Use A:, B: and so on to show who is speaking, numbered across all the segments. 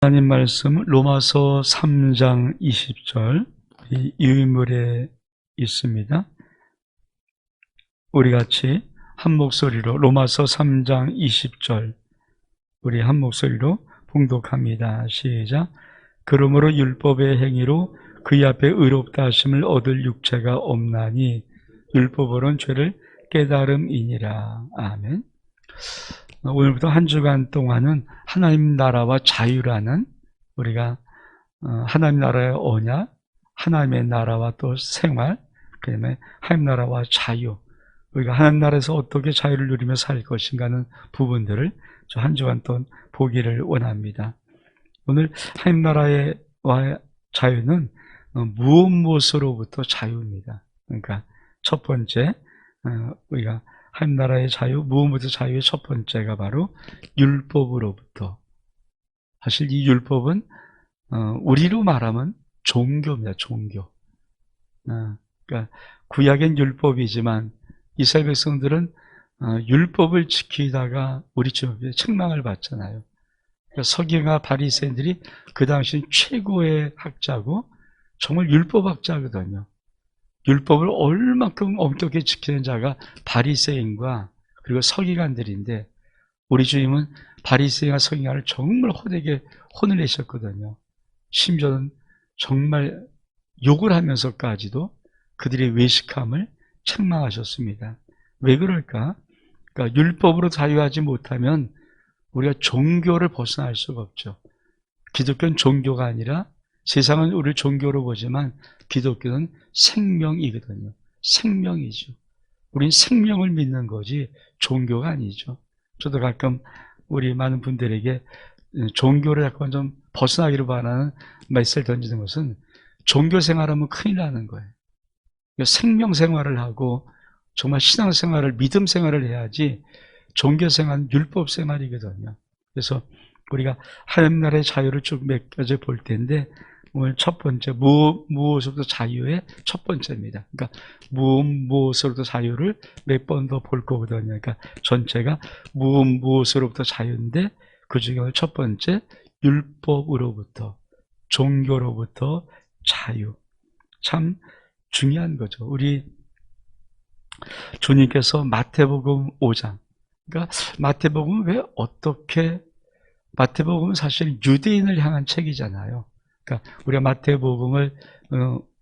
A: 하나님 말씀 로마서 3장 20절 이 유인물에 있습니다. 우리 같이 한 목소리로 로마서 3장 20절 우리 한 목소리로 봉독합니다. 시작. 그러므로 율법의 행위로 그의 앞에 의롭다 하심을 얻을 육체가 없나니 율법으로는 죄를 깨달음이니라. 아멘. 오늘부터 한 주간 동안은 하나님 나라와 자유라는 우리가 하나님 나라의 언약, 하나님의 나라와 또 생활, 그다음에 하나님 나라와 자유, 우리가 하나님 나라에서 어떻게 자유를 누리며 살 것인가 하는 부분들을 한 주간 동안 보기를 원합니다. 오늘 하나님 나라의 자유는 무엇으로부터 자유입니다. 그러니까 첫 번째 우리가 하나님 나라의 자유, 무엇부터 자유의 첫 번째가 바로 율법으로부터. 사실 이 율법은 우리로 말하면 종교입니다. 종교. 그러니까 구약엔 율법이지만 이스라엘 백성들은 율법을 지키다가 우리 주님께 책망을 받잖아요. 그러니까 서기관과 바리새인들이 그 당시 최고의 학자고 정말 율법학자거든요. 율법을 얼만큼 엄격히 지키는 자가 바리새인과 그리고 서기관들인데 우리 주님은 바리새인과 서기관을 정말 호되게 혼을 내셨거든요. 심지어는 정말 욕을 하면서까지도 그들의 외식함을 책망하셨습니다. 왜 그럴까? 그러니까 율법으로 자유하지 못하면 우리가 종교를 벗어날 수가 없죠. 기독교는 종교가 아니라 세상은 우리를 종교로 보지만 기독교는 생명이거든요. 생명이죠. 우린 생명을 믿는 거지 종교가 아니죠. 저도 가끔 우리 많은 분들에게 종교를 약간 좀 벗어나기를 바라는 메시지를 던지는 것은 종교 생활하면 큰일 나는 거예요. 생명 생활을 하고 정말 신앙 생활을, 믿음 생활을 해야지 종교 생활은 율법 생활이거든요. 그래서 우리가 하나님 나라의 자유를 쭉 몇 가지 볼 텐데 오늘 첫 번째 무엇으로부터 자유의 첫 번째입니다. 그러니까 무엇으로부터 자유를 몇 번 더 볼 거거든요. 그러니까 전체가 무엇으로부터 자유인데 그 중에 오늘 첫 번째 율법으로부터 종교로부터 자유. 참 중요한 거죠. 우리 주님께서 마태복음 5장 그러니까 마태복음은 왜 어떻게 마태복음은 사실 유대인을 향한 책이잖아요. 그러니까 우리가 마태복음을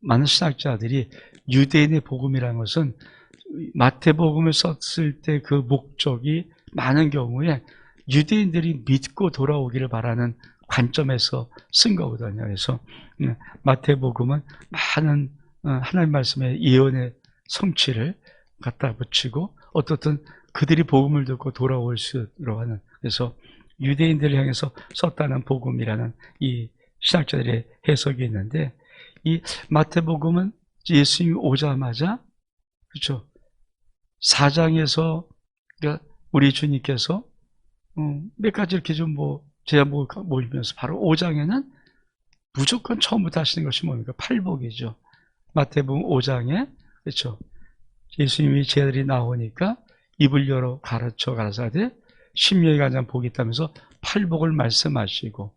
A: 많은 신학자들이 유대인의 복음이라는 것은 마태복음을 썼을 때 그 목적이 많은 경우에 유대인들이 믿고 돌아오기를 바라는 관점에서 쓴 거거든요. 그래서 마태복음은 많은 하나님 말씀의 예언의 성취를 갖다 붙이고 어떻든 그들이 복음을 듣고 돌아올 수 있도록 그래서 유대인들을 향해서 썼다는 복음이라는 이 신학자들의 해석이 있는데 이 마태복음은 예수님이 오자마자 그렇죠 4장에서 그러니까 우리 주님께서 몇 가지 이렇게 좀 제가 모이면서 바로 5장에는 무조건 처음부터 하시는 것이 뭡니까? 팔복이죠. 마태복음 5장에 그렇죠. 예수님이 제자들이 나오니까 입을 열어 가르쳐가라사대 심령이 가장 복이 있다면서 팔복을 말씀하시고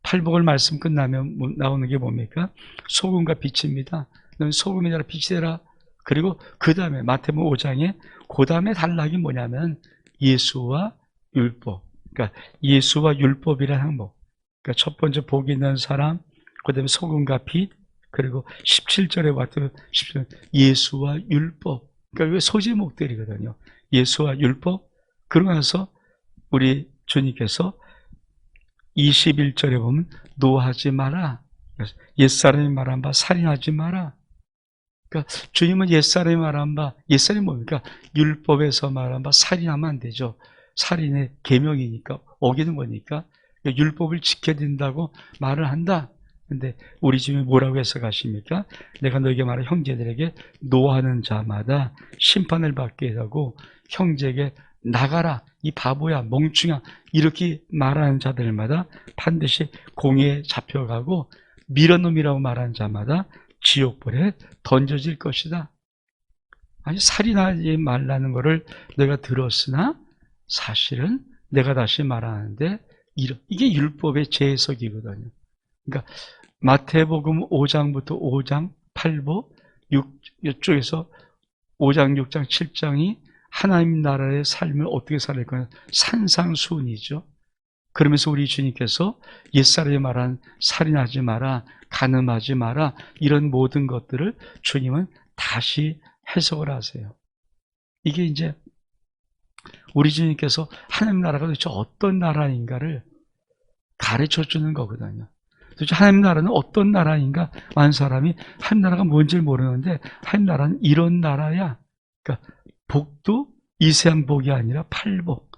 A: 팔복을 말씀 끝나면 나오는 게 뭡니까? 소금과 빛입니다. 너는 소금이 되라 빛이 되라. 그리고 그 다음에 마태복음 5장에 그 다음에 단락이 뭐냐면 예수와 율법. 그러니까 예수와 율법이라는 항목. 그러니까 첫 번째 복이 있는 사람, 그 다음에 소금과 빛, 그리고 17절에 왔던 17절 예수와 율법. 그러니까 이게 소제목들이거든요. 예수와 율법. 그러고 나서 우리 주님께서 21절에 보면 노하지 마라. 옛사람이 말한 바 살인하지 마라. 그러니까 주님은 옛사람이 말한 바 옛사람이 뭡니까? 율법에서 말한 바 살인하면 안 되죠. 살인의 계명이니까 어기는 거니까 그러니까 율법을 지켜야 된다고 말을 한다. 근데 우리 주님이 뭐라고 해석하십니까? 내가 너에게 말해 형제들에게 노하는 자마다 심판을 받게 하고 형제에게 나가라 이 바보야 멍충아 이렇게 말하는 자들마다 반드시 공에 잡혀가고 밀어놈이라고 말하는 자마다 지옥불에 던져질 것이다. 아니 살인하지 말라는 것을 내가 들었으나 사실은 내가 다시 말하는데 이게 율법의 재해석이거든요. 그러니까 마태복음 5장부터 5장, 8부, 6, 이쪽에서 5장, 6장, 7장이 하나님 나라의 삶을 어떻게 살아야 할까요? 산상수훈이죠. 그러면서 우리 주님께서 옛사람이 말한 살인하지 마라, 간음하지 마라, 이런 모든 것들을 주님은 다시 해석을 하세요. 이게 이제 우리 주님께서 하나님 나라가 도대체 어떤 나라인가를 가르쳐 주는 거거든요. 도대체 하나님 나라는 어떤 나라인가? 많은 사람이 하나님 나라가 뭔지 모르는데 하나님 나라는 이런 나라야. 그러니까 복도 이세상 복이 아니라 팔복.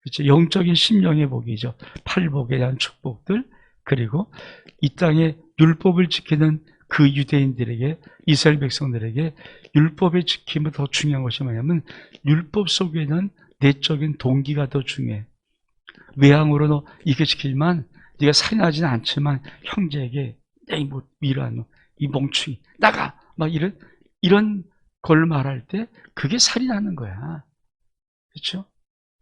A: 그렇죠? 영적인 심령의 복이죠. 팔복에 대한 축복들, 그리고 이 땅에 율법을 지키는 그 유대인들에게, 이스라엘 백성들에게 율법의 지킴이 더 중요한 것이 뭐냐면 율법 속에는 내적인 동기가 더 중요해. 외향으로 너 이게 지키지만 네가 살인하지는 않지만 형제에게 이 뭐 미라노 놈, 이 멍충이 나가 막 이런 걸 말할 때 그게 살인하는 거야. 그렇죠?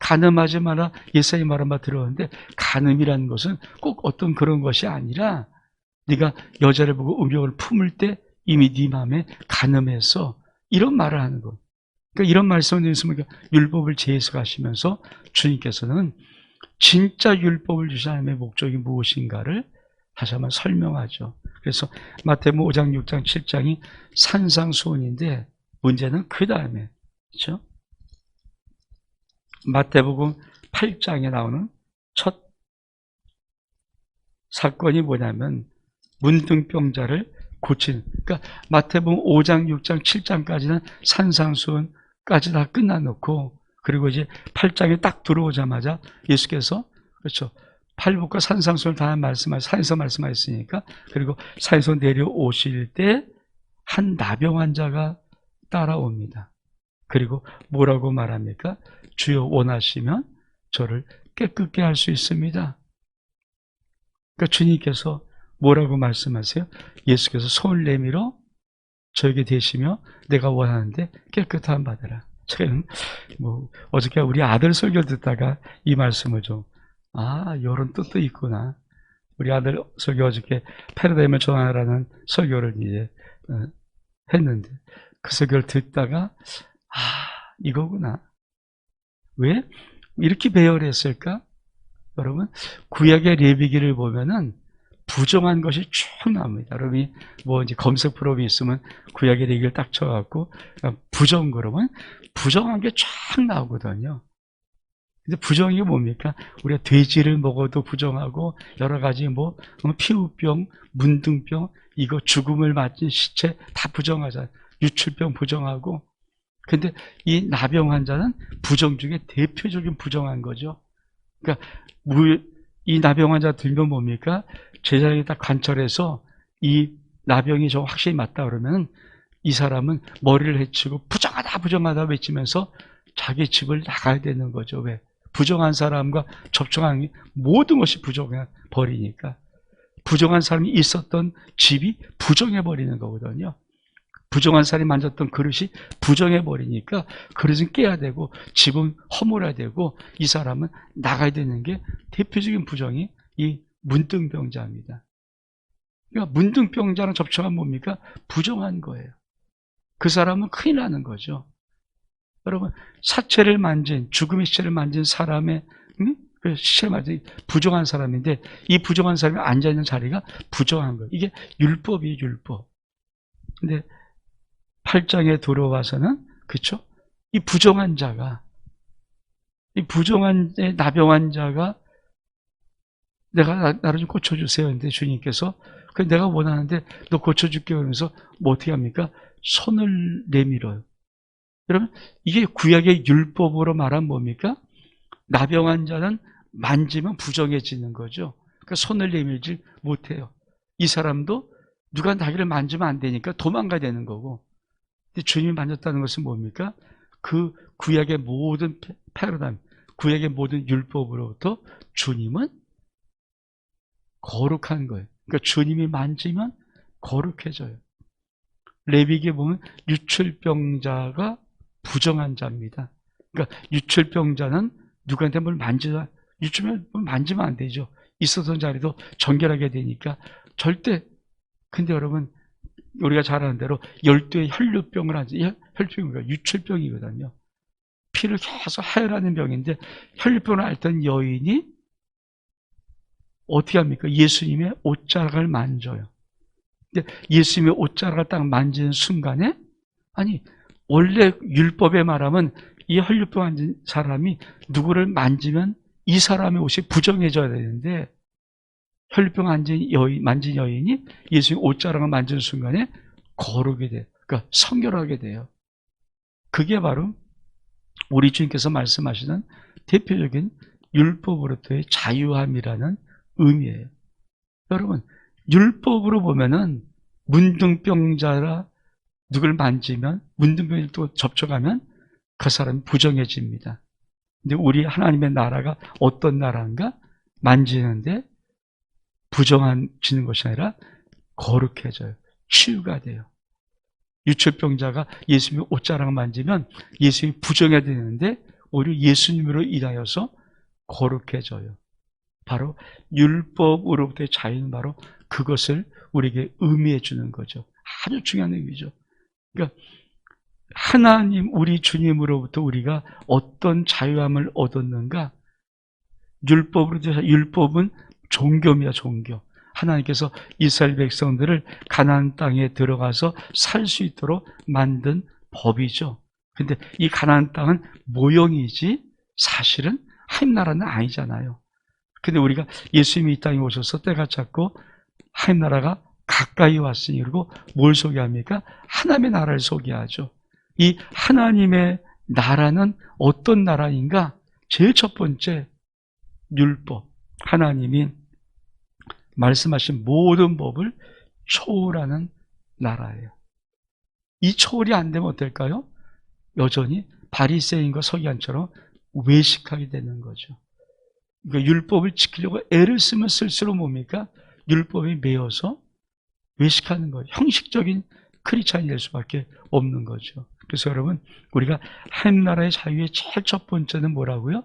A: 간음하지 마라. 예수님이 말한 바 들었는데 간음이라는 것은 꼭 어떤 그런 것이 아니라 네가 여자를 보고 음욕을 품을 때 이미 네 마음에 간음해서 이런 말을 하는 거. 그러니까 이런 말씀을 드리면서 율법을 재해석하시면서 주님께서는 진짜 율법을 주신 하나님의 목적이 무엇인가를 다시 한번 설명하죠. 그래서 마태복음 5장, 6장, 7장이 산상수훈인데 문제는 그 다음에, 그렇죠? 마태복음 8장에 나오는 첫 사건이 뭐냐면 문둥병자를 고친. 그러니까 마태복음 5장, 6장, 7장까지는 산상수훈까지 다 끝나놓고 그리고 이제 8장에 딱 들어오자마자 예수께서 그렇죠. 팔복과 산상수훈을 다 산에서 말씀하셨으니까 그리고 산에서 내려오실 때 한 나병 환자가 따라옵니다. 그리고 뭐라고 말합니까? 주여 원하시면 저를 깨끗게 할 수 있습니다. 그러니까 주님께서 뭐라고 말씀하세요? 예수께서 손을 내밀어 저에게 대시며 내가 원하는데 깨끗함 받으라. 저는 어저께 우리 아들 설교 듣다가 이 말씀을 이런 뜻도 있구나. 우리 아들 설교 어저께 패러다임을 전하라는 설교를 이제 했는데 그 설교를 듣다가 이거구나. 왜 이렇게 배열했을까? 여러분 구약의 레위기를 보면은 부정한 것이 쭉 나옵니다. 여러분이 이제 검색 프로그램이 있으면 구약의 레위기를 딱 쳐갖고 부정 그러면 부정한 게 쫙 나오거든요. 근데 부정한 게 뭡니까? 우리가 돼지를 먹어도 부정하고 여러 가지 피부병, 문둥병, 이거 죽음을 맞은 시체 다 부정하잖아요. 유출병 부정하고. 근데 이 나병 환자는 부정 중에 대표적인 부정한 거죠. 그러니까 이 나병 환자 들면 뭡니까? 제자들이 딱 관찰해서 이 나병이 좀 확실히 맞다 그러면 이 사람은 머리를 헤치고 부정하다 외치면서 자기 집을 나가야 되는 거죠. 왜? 부정한 사람과 접촉하는 모든 것이 부정해 버리니까. 부정한 사람이 있었던 집이 부정해 버리는 거거든요. 부정한 사람이 만졌던 그릇이 부정해 버리니까 그릇은 깨야 되고 집은 허물어야 되고 이 사람은 나가야 되는 게 대표적인 부정이 이 문둥병자입니다. 그러니까 문둥병자랑 접촉하면 뭡니까? 부정한 거예요. 그 사람은 큰일 나는 거죠. 여러분 사체를 만진 죽음의 시체를 만진 사람의 그 시체를 만진 부정한 사람인데 이 부정한 사람이 앉아있는 자리가 부정한 거예요. 이게 율법이에요. 율법. 근데 8장에 들어와서는 그렇죠? 이 부정한 자가 이 부정한 나병한 자가 내가 나를 좀 고쳐주세요. 근데 주님께서 내가 원하는데 너 고쳐줄게 그러면서 어떻게 합니까? 손을 내밀어요. 여러분 이게 구약의 율법으로 말하면 뭡니까? 나병한 자는 만지면 부정해지는 거죠. 그러니까 손을 내밀지 못해요. 이 사람도 누가 나귀를 만지면 안 되니까 도망가야 되는 거고. 근데 주님이 만졌다는 것은 뭡니까? 그 구약의 모든 패러다임, 구약의 모든 율법으로부터 주님은 거룩한 거예요. 그러니까 주님이 만지면 거룩해져요. 레위기에 보면 유출병자가 부정한 자입니다. 그러니까 유출병자는 누구한테 뭘 만지다 유추면 만지면 안 되죠. 있었던 자리도 정결하게 되니까 절대. 근데 여러분, 우리가 잘 아는 대로 12의 혈류병을 혈류병이가 유출병이거든요. 피를 계속 하혈하는 병인데, 혈류병을 앓던 여인이 어떻게 합니까? 예수님의 옷자락을 만져요. 근데 예수님의 옷자락을 딱 만지는 순간에, 아니, 원래 율법에 말하면 이 혈류병 앉은 사람이 누구를 만지면 이 사람의 옷이 부정해져야 되는데, 혈류병 만진 여인이 예수님 옷자락을 만지는 순간에 거룩이 돼요. 그러니까 성결하게 돼요. 그게 바로 우리 주님께서 말씀하시는 대표적인 율법으로부터의 자유함이라는 의미예요. 여러분, 율법으로 보면은 문둥병자라 누굴 만지면, 문둥병을 또 접촉하면 그 사람이 부정해집니다. 근데 우리 하나님의 나라가 어떤 나라인가? 만지는데 부정해지는 것이 아니라 거룩해져요. 치유가 돼요. 유출병자가 예수님의 옷자락을 만지면 예수님이 부정해야 되는데 오히려 예수님으로 인하여서 거룩해져요. 바로 율법으로부터의 자유는 바로 그것을 우리에게 의미해 주는 거죠. 아주 중요한 의미죠. 그러니까 하나님, 우리 주님으로부터 우리가 어떤 자유함을 얻었는가? 율법은 종교입니다. 종교. 하나님께서 이스라엘 백성들을 가나안 땅에 들어가서 살 수 있도록 만든 법이죠. 근데 이 가나안 땅은 모형이지 사실은 하나님 나라는 아니잖아요. 근데 우리가 예수님이 이 땅에 오셔서 때가 찼고 하나님 나라가 가까이 왔으니, 그리고 뭘 소개합니까? 하나님의 나라를 소개하죠. 이 하나님의 나라는 어떤 나라인가? 제일 첫 번째, 율법. 하나님이 말씀하신 모든 법을 초월하는 나라예요. 이 초월이 안 되면 어떨까요? 여전히 바리새인과 서기관처럼 외식하게 되는 거죠. 그러니까 율법을 지키려고 애를 쓰면 쓸수록 뭡니까? 율법에 매여서 외식하는 거예요. 형식적인 크리스찬이 될 수밖에 없는 거죠. 그래서 여러분, 우리가 하나님 나라의 자유의 제일 첫 번째는 뭐라고요?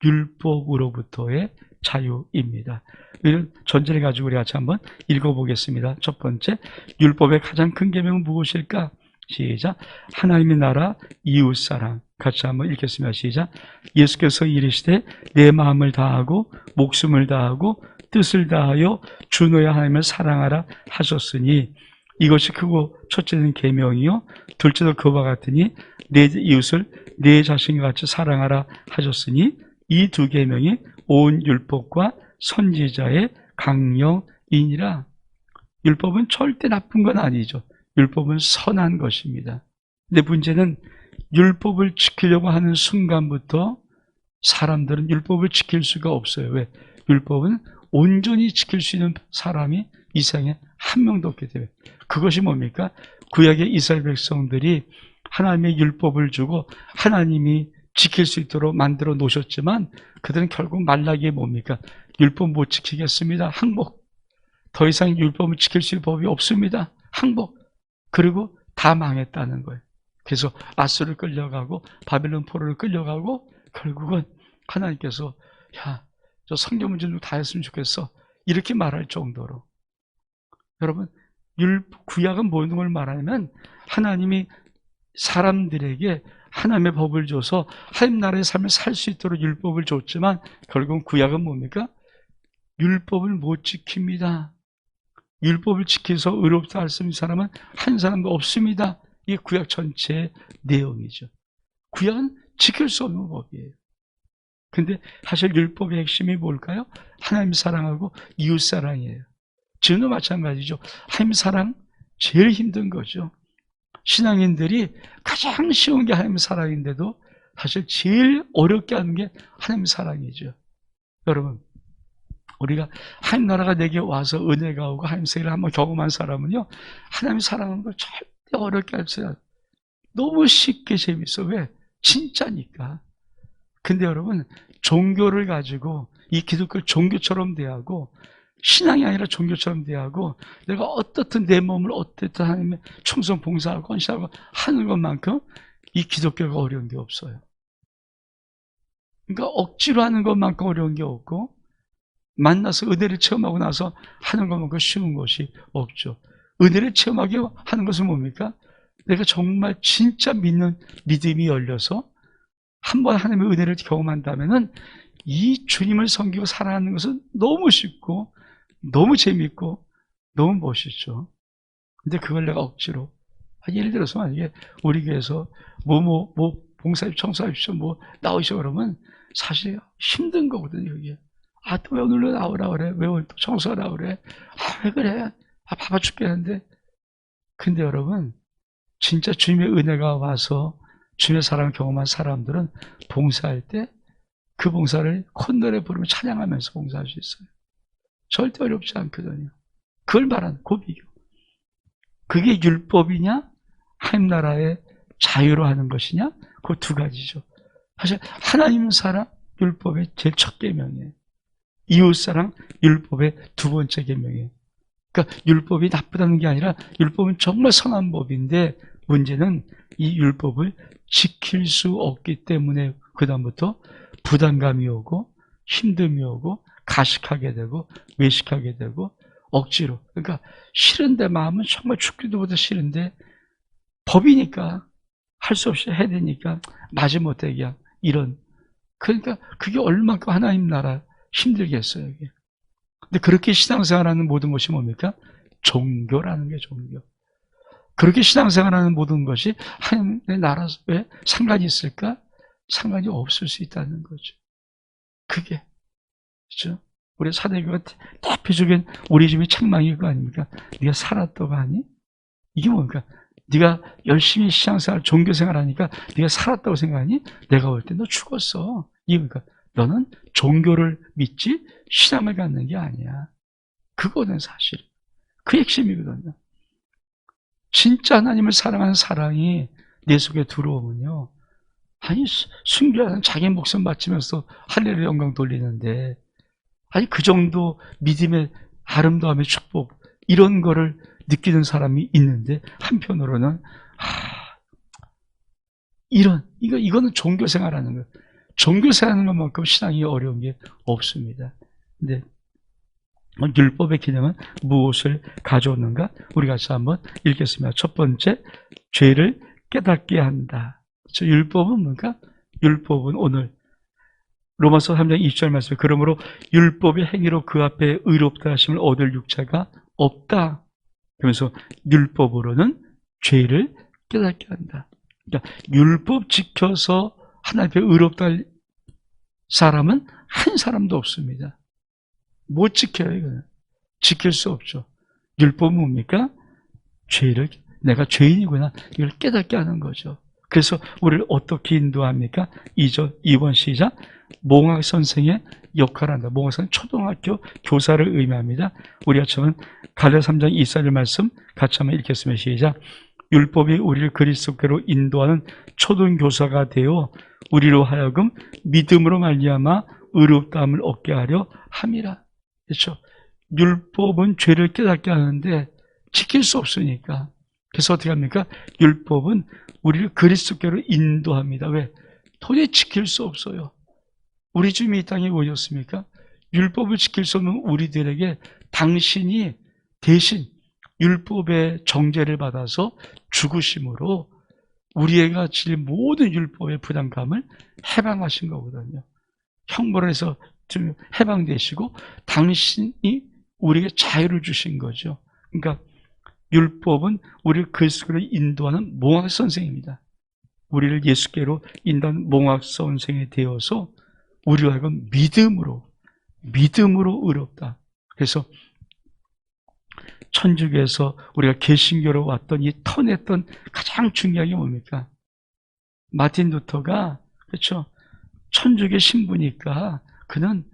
A: 율법으로부터의 자유입니다. 이런 전제를 가지고 우리 같이 한번 읽어보겠습니다. 첫 번째, 율법의 가장 큰 계명은 무엇일까? 시작. 하나님의 나라, 이웃사랑. 같이 한번 읽겠습니다. 시작. 예수께서 이르시되 내 마음을 다하고 목숨을 다하고 뜻을 다하여 주 너의 하나님을 사랑하라 하셨으니, 이것이 크고 첫째는 계명이요 둘째도 그와 같으니 내 이웃을 내 자신과 같이 사랑하라 하셨으니, 이 두 계명이 온 율법과 선지자의 강령이니라. 율법은 절대 나쁜 건 아니죠. 율법은 선한 것입니다. 근데 문제는 율법을 지키려고 하는 순간부터 사람들은 율법을 지킬 수가 없어요. 왜? 율법은 온전히 지킬 수 있는 사람이 이 세상에 한 명도 없기 때문에. 그것이 뭡니까? 구약의 이스라엘 백성들이 하나님의 율법을 주고 하나님이 지킬 수 있도록 만들어 놓으셨지만, 그들은 결국 말라기에 뭡니까? 율법 못 지키겠습니다. 항복. 더 이상 율법을 지킬 수 있는 법이 없습니다. 항복. 그리고 다 망했다는 거예요. 그래서 아수르를 끌려가고 바벨론 포로를 끌려가고, 결국은 하나님께서 야, 저 성경 문제 좀 다 했으면 좋겠어, 이렇게 말할 정도로. 여러분, 구약은 모든 걸 말하면 하나님이 사람들에게 하나님의 법을 줘서 하나님 나라의 삶을 살 수 있도록 율법을 줬지만, 결국은 구약은 뭡니까? 율법을 못 지킵니다. 율법을 지켜서 의롭다 할 수 있는 사람은 한 사람도 없습니다. 이게 구약 전체의 내용이죠. 구약은 지킬 수 없는 법이에요. 근데 사실 율법의 핵심이 뭘까요? 하나님 사랑하고 이웃 사랑이에요. 지금도 마찬가지죠. 하나님 사랑 제일 힘든 거죠. 신앙인들이 가장 쉬운 게 하나님 사랑인데도 사실 제일 어렵게 하는 게 하나님 사랑이죠. 여러분, 우리가 하나님 나라가 내게 와서 은혜가 오고 하나님 세계를 한번 경험한 사람은요, 하나님 사랑하는 걸 절대 어렵게 할 수 없어요. 너무 쉽게 재밌어. 왜? 진짜니까. 근데 여러분, 종교를 가지고 이 기독교를 종교처럼 대하고, 신앙이 아니라 종교처럼 대하고, 내가 어떻든 내 몸을 어떻든 하나님의 충성 봉사하고 헌신하고 하는 것만큼 이 기독교가 어려운 게 없어요. 그러니까 억지로 하는 것만큼 어려운 게 없고, 만나서 은혜를 체험하고 나서 하는 것만큼 쉬운 것이 없죠. 은혜를 체험하게 하는 것은 뭡니까? 내가 정말 진짜 믿는 믿음이 열려서 한번 하나님의 은혜를 경험한다면은 이 주님을 섬기고 살아가는 것은 너무 쉽고 너무 재밌고 너무 멋있죠. 근데 그걸 내가 억지로, 예를 들어서 만약에 우리 교회에서 봉사입 청소하십시오 나오시오 그러면 사실 힘든 거거든요. 이게 또 왜 오늘로 나오라 그래, 왜 오늘 또 청소하라 그래, 왜 그래, 바빠 죽겠는데. 근데 여러분, 진짜 주님의 은혜가 와서 주님의 사랑을 경험한 사람들은 봉사할 때 그 봉사를 콧노래 부르며 찬양하면서 봉사할 수 있어요. 절대 어렵지 않거든요. 그걸 말하는 고비교. 그게 율법이냐 하나님 나라의 자유로 하는 것이냐, 그 두 가지죠. 사실 하나님 사랑 율법의 제일 첫 계명이에요. 이웃사랑 율법의 두 번째 계명이에요. 그러니까 율법이 나쁘다는 게 아니라 율법은 정말 선한 법인데, 문제는 이 율법을 지킬 수 없기 때문에 그 다음부터 부담감이 오고 힘듦이 오고 가식하게 되고 외식하게 되고 억지로, 그러니까 싫은데, 마음은 정말 죽기도 보다 싫은데 법이니까 할 수 없이 해야 되니까 마지못해 그냥 이런, 그러니까 그게 얼마큼 하나님 나라 힘들겠어요. 이게. 근데 그렇게 신앙생활하는 모든 것이 뭡니까? 종교라는 게 종교. 그렇게 신앙생활하는 모든 것이 하나님의 나라에 상관이 있을까? 상관이 없을 수 있다는 거죠. 그게, 그렇죠? 우리 사대교가 대표적인 우리 집이 책망일 거 아닙니까? 네가 살았다고 하니? 이게 뭡니까? 네가 열심히 신앙생활, 종교생활 하니까 네가 살았다고 생각하니? 내가 볼 때 너 죽었어. 이게 뭡니까? 너는 종교를 믿지 신앙을 갖는 게 아니야. 그거는 사실. 그 핵심이거든요. 진짜 하나님을 사랑하는 사랑이 내 속에 들어오면요, 순교하는 자기 목숨 바치면서 할렐루야 영광 돌리는데, 그 정도 믿음의 아름다움의 축복, 이런 거를 느끼는 사람이 있는데, 한편으로는 이거는 종교생활하는 거예요. 종교생활하는 것만큼 신앙이 어려운 게 없습니다. 근데 율법의 기능은 무엇을 가져오는가? 우리 같이 한번 읽겠습니다. 첫 번째, 죄를 깨닫게 한다. 율법은 뭔가? 율법은 오늘 로마서 3장 20절 말씀에, 그러므로 율법의 행위로 그 앞에 의롭다 하심을 얻을 육체가 없다. 그러면서 율법으로는 죄를 깨닫게 한다. 그러니까 율법 지켜서 하나님 앞에 의롭다 할 사람은 한 사람도 없습니다. 못 지켜요, 이거는. 지킬 수 없죠. 율법은 뭡니까? 죄를, 내가 죄인이구나, 이걸 깨닫게 하는 거죠. 그래서 우리를 어떻게 인도합니까? 2번 시작. 몽학 선생의 역할을 한다. 몽학 선생 초등학교 교사를 의미합니다. 우리가 처음 갈라디아 3장 2절 말씀 같이 한번 읽겠습니다. 시작. 율법이 우리를 그리스도께로 인도하는 초등교사가 되어 우리로 하여금 믿음으로 말미암아 의롭다함을 얻게 하려 함이라. 그렇죠? 율법은 죄를 깨닫게 하는데 지킬 수 없으니까. 그래서 어떻게 합니까? 율법은 우리를 그리스도께로 인도합니다. 왜? 도저히 지킬 수 없어요. 우리 주님이 이 땅에 오셨습니까? 율법을 지킬 수 없는 우리들에게 당신이 대신 율법의 정죄를 받아서 죽으심으로 우리가 질 모든 율법의 부담감을 해방하신 거거든요. 형벌을 해서 좀 해방되시고 당신이 우리에게 자유를 주신 거죠. 그러니까 율법은 우리를 그리스도로 인도하는 몽학 선생입니다. 우리를 예수께로 인도하는 몽학 선생이 되어서 우리와 하여금 믿음으로 의롭다. 그래서 천주교에서 우리가 개신교로 왔던 이 터냈던 가장 중요한 게 뭡니까? 마틴 루터가, 그렇죠? 천주교 신부니까 그는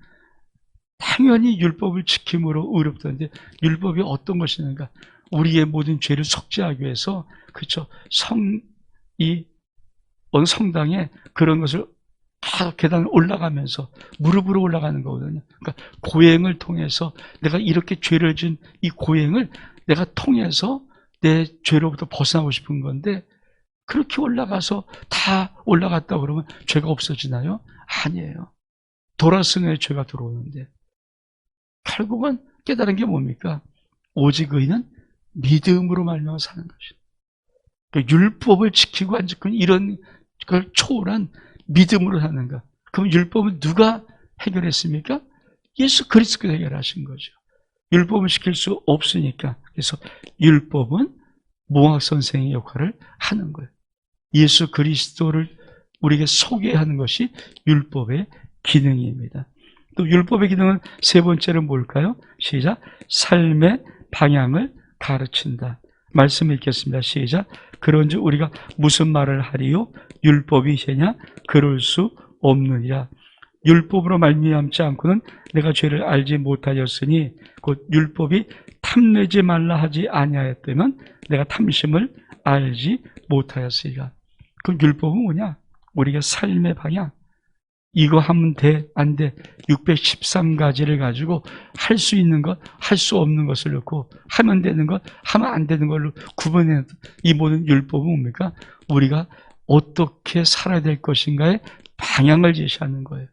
A: 당연히 율법을 지킴으로 의롭다는데, 율법이 어떤 것이는가? 우리의 모든 죄를 속죄하기 위해서, 그렇죠? 어느 성당에 그런 것을 다 계단을 올라가면서 무릎으로 올라가는 거거든요. 그러니까 고행을 통해서 내가 이렇게 죄를 진 이 고행을 내가 통해서 내 죄로부터 벗어나고 싶은 건데, 그렇게 올라가서 다 올라갔다 그러면 죄가 없어지나요? 아니에요. 돌아서는 죄가 들어오는데 결국은 깨달은 게 뭡니까? 오직 의인은 믿음으로 말미암아 사는 것이다. 그러니까 율법을 지키고 안 지키는 이런 걸 초월한 믿음으로 사는 것. 그럼 율법은 누가 해결했습니까? 예수 그리스도가 해결하신 거죠. 율법을 지킬 수 없으니까. 그래서 율법은 몽학 선생의 역할을 하는 거예요. 예수 그리스도를 우리에게 소개하는 것이 율법의 기능입니다. 또 율법의 기능은 세 번째는 뭘까요? 시작. 삶의 방향을 가르친다. 말씀 읽겠습니다. 시작. 그런즉 우리가 무슨 말을 하리요? 율법이 죄냐? 그럴 수 없느니라. 율법으로 말미암지 않고는 내가 죄를 알지 못하였으니 곧 율법이 탐내지 말라 하지 아니하였다면 내가 탐심을 알지 못하였으리라. 그 율법은 뭐냐? 우리가 삶의 방향, 이거 하면 돼, 안 돼, 613가지를 가지고 할 수 있는 것, 할 수 없는 것을 넣고 하면 되는 것, 하면 안 되는 걸로 구분해서 이 모든 율법은 뭡니까? 우리가 어떻게 살아야 될 것인가의 방향을 제시하는 거예요.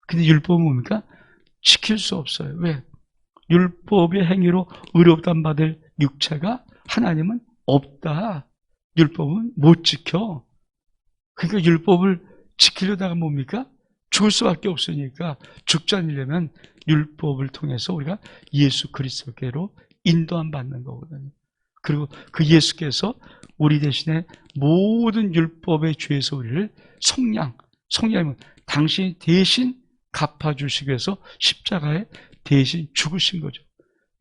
A: 근데 율법은 뭡니까? 지킬 수 없어요. 왜? 율법의 행위로 의롭다함 받을 육체가 하나님은 없다. 율법은 못 지켜. 그러니까 율법을 지키려다가 뭡니까? 죽을 수밖에 없으니까 죽지 않으려면 율법을 통해서 우리가 예수 그리스도께로 인도함 받는 거거든요. 그리고 그 예수께서 우리 대신에 모든 율법의 죄에서 우리를 속량이면 당신이 대신 갚아주시기 위해서 십자가에 대신 죽으신 거죠.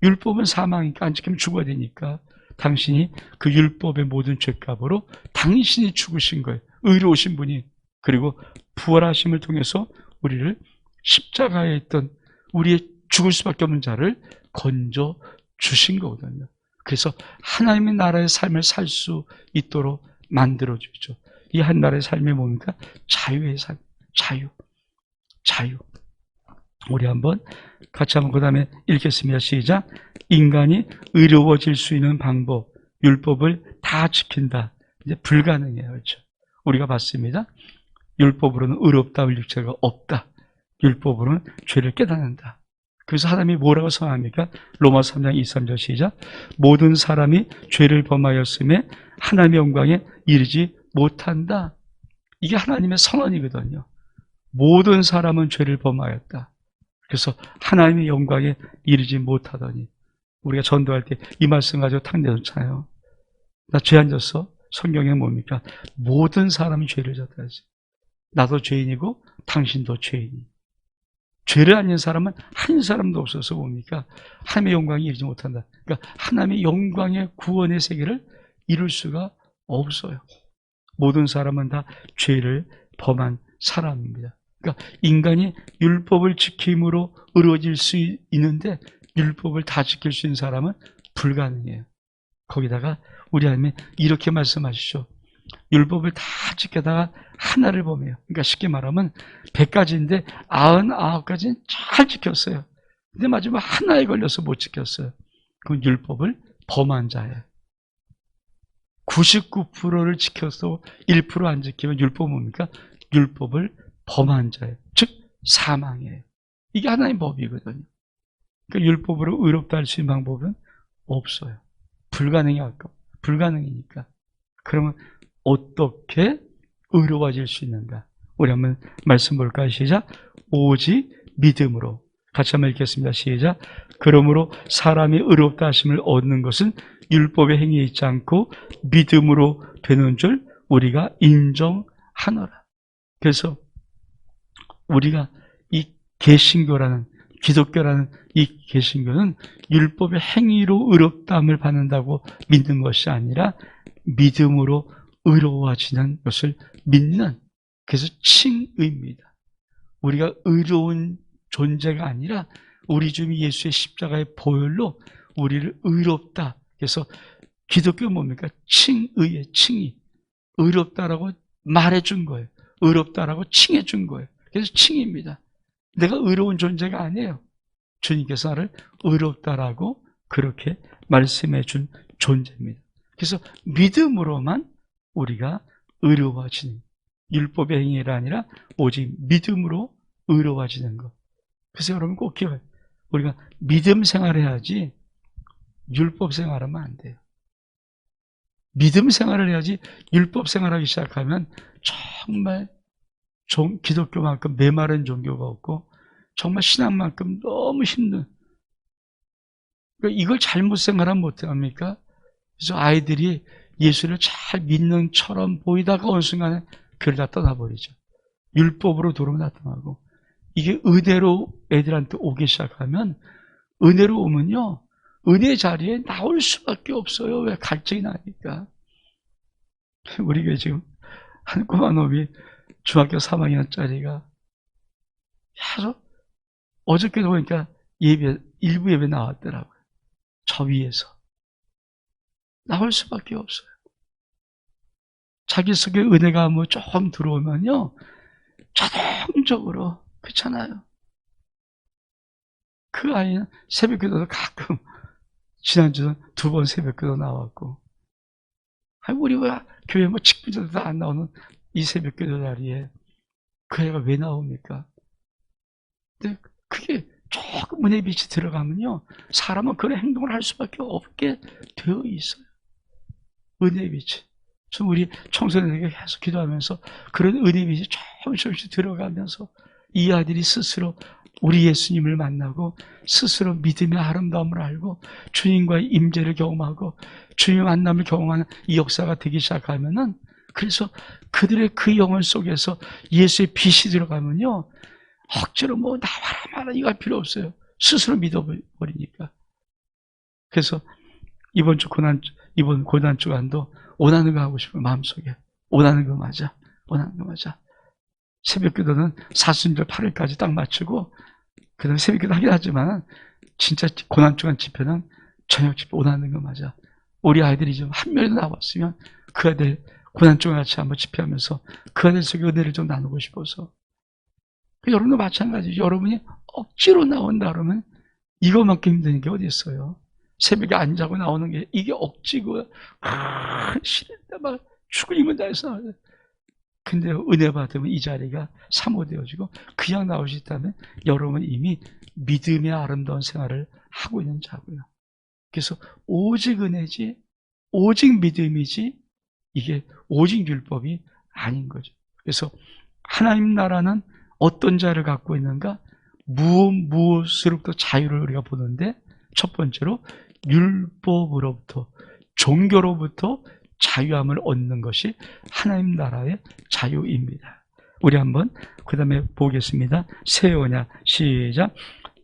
A: 율법은 사망이니까 안 지키면 죽어야 되니까 당신이 그 율법의 모든 죄값으로 당신이 죽으신 거예요. 의로우신 분이. 그리고 부활하심을 통해서 우리를 십자가에 있던 우리의 죽을 수밖에 없는 자를 건져 주신 거거든요. 그래서 하나님의 나라의 삶을 살 수 있도록 만들어 주죠. 이 한 나라의 삶이 뭡니까? 자유의 삶. 자유. 우리 한번 같이 한번 그 다음에 읽겠습니다. 시작. 인간이 의로워질 수 있는 방법, 율법을 다 지킨다. 이제 불가능해요. 그렇죠? 우리가 봤습니다. 율법으로는 의롭다 할 육체가 없다. 율법으로는 죄를 깨닫는다. 그래서 하나님이 뭐라고 선언합니까? 로마서 3장 23절 시작. 모든 사람이 죄를 범하였음에 하나님의 영광에 이르지 못한다. 이게 하나님의 선언이거든요. 모든 사람은 죄를 범하였다. 그래서 하나님의 영광에 이르지 못하더니 우리가 전도할 때 이 말씀 가지고 탕대서 차요. 나 죄 안 졌어? 성경에 뭡니까? 모든 사람이 죄를 졌다 하지. 나도 죄인이고 당신도 죄인이. 죄를 안 진 사람은 한 사람도 없어서 뭡니까? 하나님의 영광이 이르지 못한다. 그러니까 하나님의 영광의 구원의 세계를 이룰 수가 없어요. 모든 사람은 다 죄를 범한 사람입니다. 그러니까 인간이 율법을 지킴으로 의로워질 수 있는데 율법을 다 지킬 수 있는 사람은 불가능해요. 거기다가 우리 하나님이 이렇게 말씀하시죠. 율법을 다 지켜다가 하나를 범해요. 그러니까 쉽게 말하면 100가지인데 99가지는 잘 지켰어요. 근데 마지막 하나에 걸려서 못 지켰어요. 그건 율법을 범한 자예요. 99%를 지켜서 1% 안 지키면 율법은 뭡니까? 율법을 범한 자예요. 즉 사망이에요. 이게 하나의 법이거든요. 그러니까 율법으로 의롭다 할 수 있는 방법은 없어요. 불가능이니까. 그러면 어떻게 의로워질 수 있는가? 우리 한번 말씀 볼까요? 시작. 오직 믿음으로. 같이 한번 읽겠습니다. 시작. 그러므로 사람이 의롭다 하심을 얻는 것은 율법의 행위에 있지 않고 믿음으로 되는 줄 우리가 인정하노라. 그래서 우리가 이 개신교라는, 기독교라는 이 개신교는 율법의 행위로 의롭다함을 받는다고 믿는 것이 아니라 믿음으로 의로워지는 것을 믿는, 그래서 칭의입니다. 우리가 의로운 존재가 아니라 우리 주 예수의 십자가의 보혈로 우리를 의롭다. 그래서 기독교는 뭡니까? 칭의의 칭의. 의롭다라고 말해준 거예요. 의롭다라고 칭해준 거예요. 그래서 칭의입니다. 내가 의로운 존재가 아니에요. 주님께서 나를 의롭다라고 그렇게 말씀해 준 존재입니다. 그래서 믿음으로만 우리가 의로워지는, 율법의 행위가 아니라 오직 믿음으로 의로워지는 것. 그래서 여러분 꼭 기억해요. 우리가 믿음 생활을 해야지 율법 생활하면 안 돼요. 믿음 생활을 해야지 율법 생활하기 시작하면 정말 기독교만큼 메마른 종교가 없고 정말 신앙만큼 너무 힘든, 그러니까 이걸 잘못 생활하면 못합니까? 그래서 아이들이 예수를 잘 믿는 처럼 보이다가 어느 순간에 그걸 다 떠나버리죠. 율법으로 도로 나타나고, 이게 은혜로 애들한테 오기 시작하면, 은혜로 오면요 은혜 자리에 나올 수밖에 없어요. 왜? 갈증이 나니까. 우리 교회 지금 한 꼬마 놈이 중학교 3학년짜리가 계속 어저께도 보니까 일부 예배 나왔더라고요. 저 위에서 나올 수밖에 없어요. 자기 속에 은혜가 뭐 조금 들어오면요 자동적으로, 그렇잖아요. 그 아이는 새벽기도도 가끔, 지난주는 2번 새벽기도 나왔고, 우리 왜 교회 뭐 직분자도 안 나오는 이 새벽기도 자리에 그 애가 왜 나옵니까? 근데 그게 조금 은혜 빛이 들어가면요 사람은 그런 행동을 할 수밖에 없게 되어 있어요. 은혜 빛이. 좀 우리 청소년에게 계속 기도하면서 그런 은혜 빛이 조금씩 들어가면서 이 아들이 스스로 우리 예수님을 만나고 스스로 믿음의 아름다움을 알고 주님과의 임재를 경험하고 주님의 만남을 경험하는 이 역사가 되기 시작하면은, 그래서 그들의 그 영혼 속에서 예수의 빛이 들어가면요 억지로 뭐 나와라 마라 이거 할 필요 없어요. 스스로 믿어버리니까. 그래서 이번 고난 주간도 원하는 거 하고 싶어요. 마음속에 원하는 거 맞아, 원하는 거 맞아. 새벽기도는 사순절 8일까지 딱 맞추고 그 다음에 새벽기도 하긴 하지만 진짜 고난 주간 집회는 저녁 집회 원하는 거 맞아. 우리 아이들이 좀 한 명이라도 나왔으면 그 아들 고난 주간 같이 한번 집회하면서 그 아들 속에 은혜를 좀 나누고 싶어서. 여러분도 마찬가지죠. 여러분이 억지로 나온다 그러면 이거만큼 힘든 게 어디 있어요? 새벽에 안 자고 나오는 게 이게 억지고 싫은데 막 죽을 힘은 다해서 나와요. 근데 은혜 받으면 이 자리가 사모되어지고 그냥 나올 수 있다면 여러분은 이미 믿음의 아름다운 생활을 하고 있는 자고요. 그래서 오직 은혜지, 오직 믿음이지, 이게 오직 율법이 아닌 거죠. 그래서 하나님 나라는 어떤 자를 갖고 있는가? 무엇으로부터 자유를 우리가 보는데, 첫 번째로 율법으로부터, 종교로부터 자유함을 얻는 것이 하나님 나라의 자유입니다. 우리 한번 그 다음에 보겠습니다. 새 언약 시작.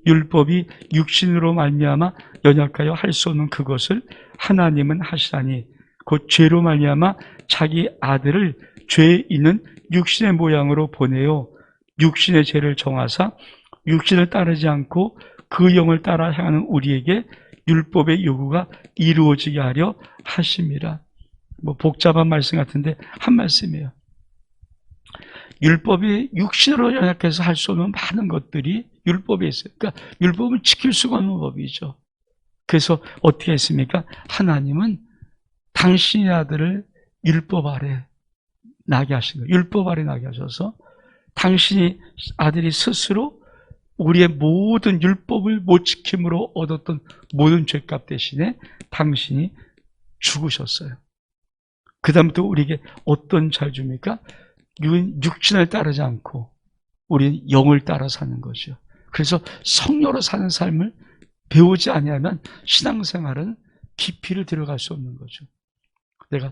A: 율법이 육신으로 말미암아 연약하여 할 수 없는 그것을 하나님은 하시다니 곧 죄로 말미암아 자기 아들을 죄 있는 육신의 모양으로 보내어 육신의 죄를 정하사 육신을 따르지 않고 그 영을 따라 향하는 우리에게 율법의 요구가 이루어지게 하려 하심이라. 뭐 복잡한 말씀 같은데 한 말씀이에요. 율법이 육신으로 연약해서 할 수 없는 많은 것들이 율법에 있어요. 그러니까 율법은 지킬 수가 없는 법이죠. 그래서 어떻게 했습니까? 하나님은 당신의 아들을 율법 아래 나게 하신 거예요. 율법 아래 나게 하셔서 당신이 아들이 스스로 우리의 모든 율법을 못 지킴으로 얻었던 모든 죄값 대신에 당신이 죽으셨어요. 그 다음부터 우리에게 어떤 잘 줍니까? 육신을 따르지 않고 우리는 영을 따라 사는 거죠. 그래서 성령으로 사는 삶을 배우지 아니하면 신앙생활은 깊이를 들어갈 수 없는 거죠. 내가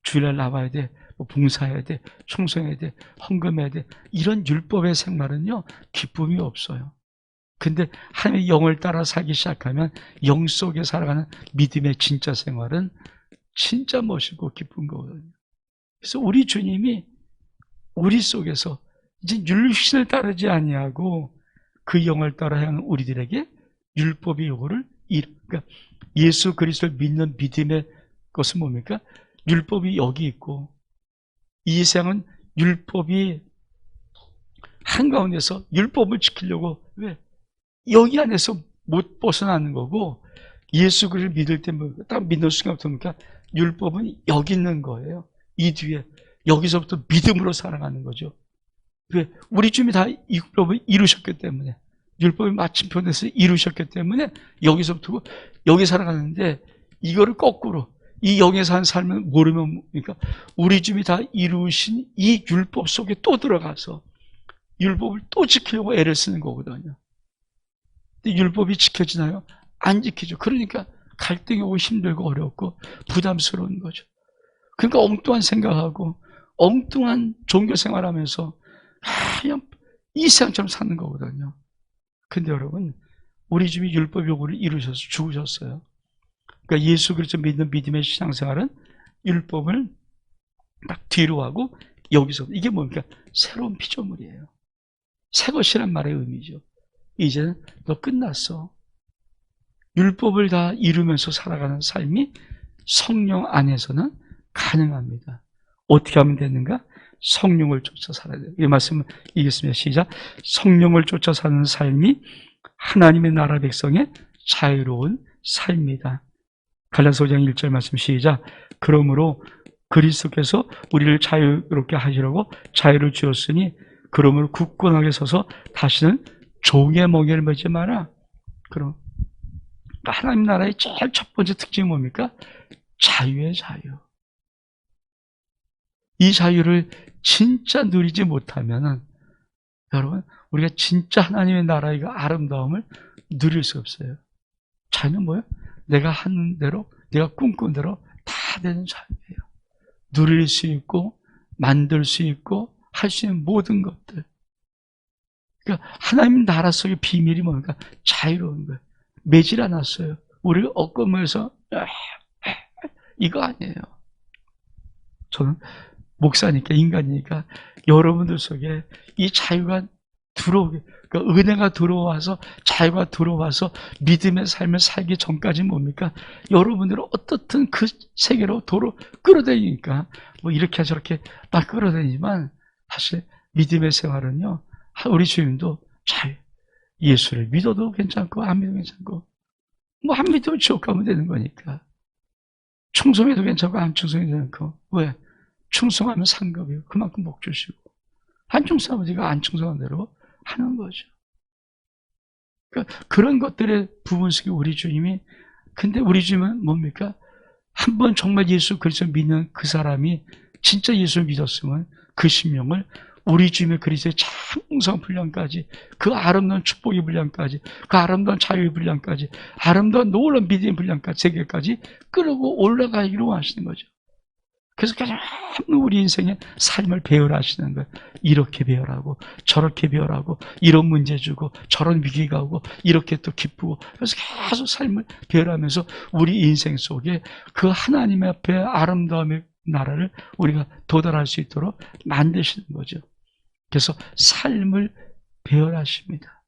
A: 주일날 나와야 돼, 뭐 봉사해야 돼, 청소해야 돼, 헌금해야 돼, 이런 율법의 생활은요 기쁨이 없어요. 근데 하나님의 영을 따라 살기 시작하면 영 속에 살아가는 믿음의 진짜 생활은 진짜 멋있고 기쁜 거거든요. 그래서 우리 주님이 우리 속에서 이제 육신을 따르지 아니하고 그 영을 따라 하는 우리들에게 율법의 요구를, 그러니까 예수 그리스도를 믿는 믿음의 것은 뭡니까? 율법이 여기 있고 이 세상은 율법이 한가운데서 율법을 지키려고 왜? 여기 안에서 못 벗어나는 거고, 예수 그리스도를 믿을 때 딱 믿는 순간부터 뭡니까? 율법은 여기 있는 거예요. 이 뒤에 여기서부터 믿음으로 살아가는 거죠. 왜? 우리 주님이 다 율법을 이루셨기 때문에, 율법이 마침표에서 이루셨기 때문에 여기서부터 여기 살아가는데, 이거를 거꾸로 이 영에 사는 삶을 모르면 뭡니까? 우리 주님이 다 이루신 이 율법 속에 또 들어가서 율법을 또 지키려고 애를 쓰는 거거든요. 근데 율법이 지켜지나요? 안 지키죠. 그러니까 갈등이 오고 힘들고 어렵고 부담스러운 거죠. 그러니까 엉뚱한 생각하고 엉뚱한 종교 생활하면서 그냥 이 세상처럼 사는 거거든요. 근데 여러분, 우리 주님이 율법 요구를 이루셔서 죽으셨어요. 그러니까 예수 그리스도 믿는 믿음의 신앙생활은 율법을 딱 뒤로 하고 여기서 이게 뭡니까? 새로운 피조물이에요. 새 것이란 말의 의미죠. 이제는 너 끝났어. 율법을 다 이루면서 살아가는 삶이 성령 안에서는 가능합니다. 어떻게 하면 되는가? 성령을 쫓아 살아야 돼요. 이 말씀을 읽겠습니다. 시작. 성령을 쫓아 사는 삶이 하나님의 나라 백성의 자유로운 삶이다. 갈라디아서 5장 1절 말씀 시작. 그러므로 그리스도께서 우리를 자유롭게 하시려고 자유를 주었으니 그러므로 굳건하게 서서 다시는 종의 멍에를 매지 마라. 그럼 하나님 나라의 제일 첫 번째 특징이 뭡니까? 자유의 자유. 이 자유를 진짜 누리지 못하면은 여러분, 우리가 진짜 하나님의 나라의 그 아름다움을 누릴 수 없어요. 자유는 뭐예요? 내가 하는 대로, 내가 꿈꾼 대로 다 되는 자유예요. 누릴 수 있고, 만들 수 있고, 할 수 있는 모든 것들. 그러니까 하나님 나라 속의 비밀이 뭡니까? 자유로운 거예요. 매질 않았어요. 우리가 얻건면서 이거 아니에요. 저는 목사니까 인간이니까 여러분들 속에 이 자유가 들어오게, 그러니까 은혜가 들어와서 자유가 들어와서 믿음의 삶을 살기 전까지 뭡니까? 여러분들은 어떻든 그 세계로 도로 끌어다니니까 뭐 이렇게 저렇게 막 끌어다니지만 사실 믿음의 생활은요, 우리 주님도 자유. 예수를 믿어도 괜찮고 안 믿어도 괜찮고 뭐 안 믿으면 지옥 가면 되는 거니까 충성해도 괜찮고 안 충성해도 괜찮고 왜? 충성하면 상급이고 그만큼 복 주시고 안 충성하면 우리가 안 충성한 대로 하는 거죠. 그러니까 그런 것들의 부분 속에 우리 주님이 근데 우리 주님은 뭡니까? 한번 정말 예수 그리스도 믿는 그 사람이 진짜 예수를 믿었으면 그 신명을 우리 주님의 그리스도의 창성 분량까지 그 아름다운 축복의 분량까지 그 아름다운 자유의 분량까지 아름다운 놀라운 믿음의 분량까지 세계까지 끌고 올라가기로 하시는 거죠. 그래서 가장 우리 인생의 삶을 배열하시는 거예요. 이렇게 배열하고 저렇게 배열하고 이런 문제 주고 저런 위기가 오고 이렇게 또 기쁘고 그래서 계속 삶을 배열하면서 우리 인생 속에 그 하나님 앞에 아름다움의 나라를 우리가 도달할 수 있도록 만드시는 거죠. 그래서 삶을 배열하십니다.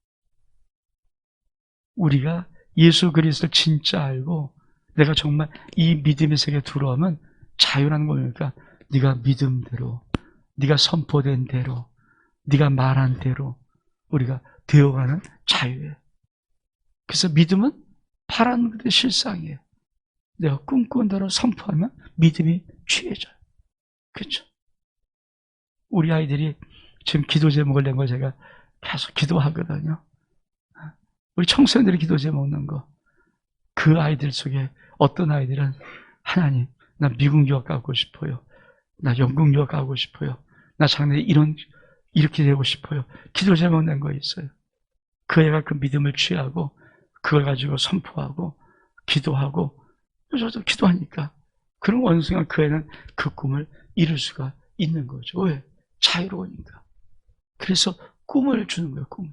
A: 우리가 예수 그리스도를 진짜 알고 내가 정말 이 믿음의 세계에 들어오면 자유라는 거니까 네가 믿음대로, 네가 선포된 대로, 네가 말한 대로 우리가 되어가는 자유예요. 그래서 믿음은 바라는 것의 실상이에요. 내가 꿈꾼 대로 선포하면 믿음이 취해져요. 그렇죠? 우리 아이들이 지금 기도 제목을 낸 걸 제가 계속 기도하거든요. 우리 청소년들이 기도 제목 낸 거. 그 아이들 속에 어떤 아이들은 하나님, 나 미국 유학 가고 싶어요. 나 영국 유학 가고 싶어요. 나 작년에 이렇게 되고 싶어요. 기도 제목 낸 거 있어요. 그 애가 그 믿음을 취하고 그걸 가지고 선포하고 기도하고 저도 기도하니까 그런 어느 순간 그 애는 그 꿈을 이룰 수가 있는 거죠. 왜? 자유로우니까. 그래서 꿈을 주는 거예요. 꿈을.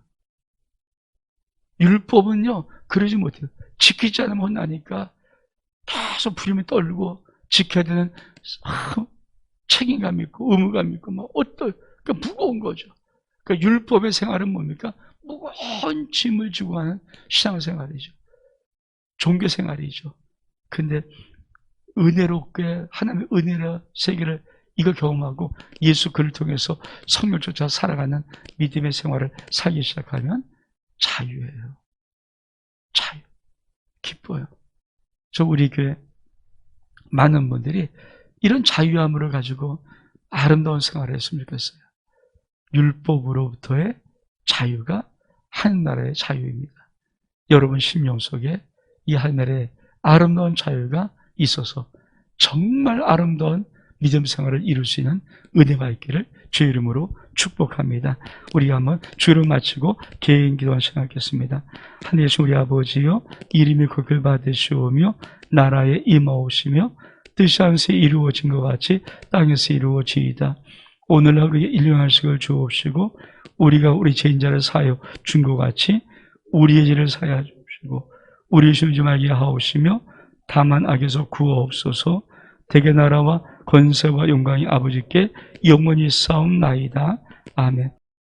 A: 율법은요 그러지 못해요. 지키지 않으면 혼나니까 계속 부림이 떨고 지켜야 되는 책임감 있고 의무감 있고 막 그러니까 무거운 거죠. 그러니까 율법의 생활은 뭡니까? 무거운 짐을 지고 하는 신앙생활이죠. 종교생활이죠. 근데 은혜롭게 하나님의 은혜의 세계를 이걸 경험하고 예수 그를 통해서 성령을 쫓아 살아가는 믿음의 생활을 살기 시작하면 자유예요. 자유. 기뻐요. 저 우리 교회 많은 분들이 이런 자유함을 가지고 아름다운 생활을 했으면 좋겠어요. 율법으로부터의 자유가 하늘나라의 자유입니다. 여러분 심령 속에 이 하늘의 아름다운 자유가 있어서 정말 아름다운 믿음 생활을 이룰 수 있는 은혜가 있기를 주의 이름으로 축복합니다. 우리가 한번 주를 마치고 개인 기도 시작하겠습니다. 하늘이신 우리 아버지여, 이름이 거길 받으시오며 나라에 임하오시며 뜻이 하늘에서 이루어진 것 같이 땅에서 이루어지이다. 오늘날 우리에게 일용할 것을 주옵시고 우리가 우리 죄인자를 사하여 준 것 같이 우리의 죄를 사하여 주옵시고 우리의 죄를 말게 하옵시며 다만 악에서 구하옵소서. 대개 나라와 권세와 영광이 아버지께 영원히 싸움나이다. 아멘.